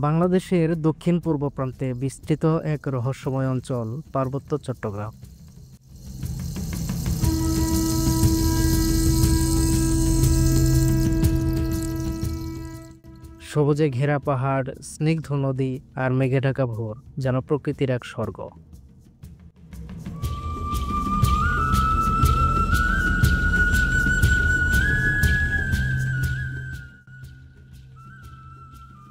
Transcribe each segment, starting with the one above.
বাংলাদেশের দক্ষিণ-পূর্ব প্রান্তে বিস্তৃত এক রহস্যময় অঞ্চল পার্বত্য চট্টগ্রাম। সবুজে ঘেরা পাহাড়, স্নিগ্ধ নদী আর মেঘে ঢাকা ভোর যেন প্রকৃতির এক স্বর্গ।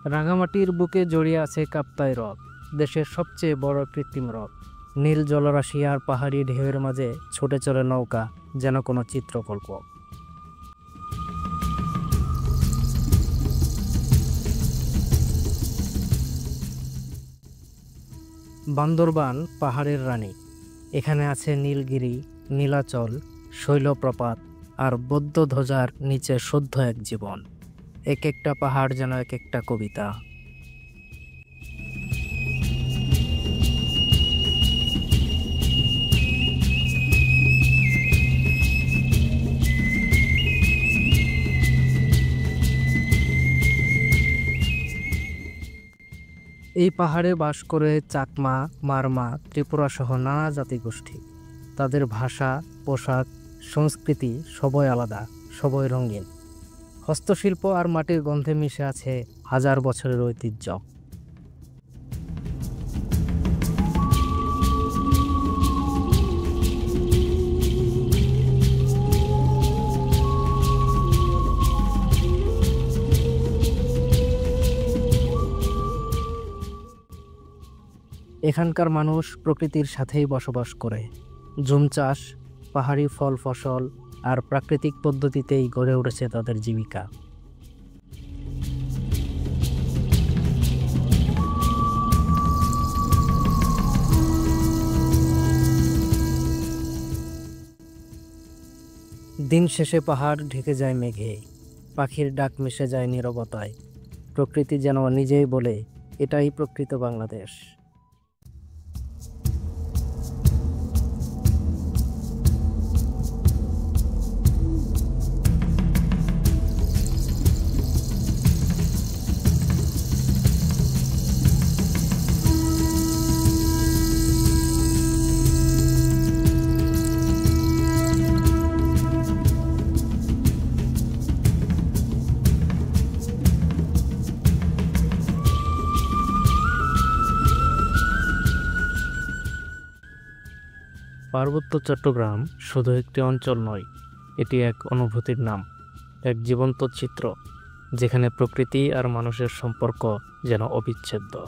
রাঙামাটির বুকে জড়িয়ে আছে কাপ্তাই হ্রদ, দেশের সবচেয়ে বড় কৃত্রিম হ্রদ। নীল জলরাশি আর পাহাড়ি ঢেউয়ের মাঝে ছুটে চলে নৌকা, যেন কোনো চিত্রকল্প। বান্দরবান পাহাড়ের রানী। এখানে আছে নীলগিরি, নীলাচল, শৈলপ্রপাত আর বৌদ্ধধ্বজার নিচে শুদ্ধ এক জীবন। এক একটা পাহাড় যেন এক একটা কবিতা। এই পাহাড়ে বাস করে চাকমা, মারমা, ত্রিপুরা সহ নানা জাতিগোষ্ঠী। তাদের ভাষা, পোশাক, সংস্কৃতি সবই আলাদা, সবই রঙিন। হস্তশিল্প আর মাটির গন্ধে মিশে আছে হাজার বছরের ঐতিহ্য। এখানকার মানুষ প্রকৃতির সাথেই বসবাস করে। জুম চাষ, পাহাড়ি ফল ফসল আর প্রাকৃতিক পদ্ধতিতেই গড়ে উঠেছে তাদের জীবিকা। দিন শেষে পাহাড় ঢেকে যায় মেঘে, পাখির ডাক মিশে যায় নীরবতায়। প্রকৃতি যেন নিজেই বলে, এটাই প্রকৃত বাংলাদেশ। পার্বত্য চট্টগ্রাম শুধু একটি অঞ্চল নয়, এটি এক অনুভূতির নাম, এক জীবন্ত চিত্র, যেখানে প্রকৃতি আর মানুষের সম্পর্ক যেন অবিচ্ছেদ্য।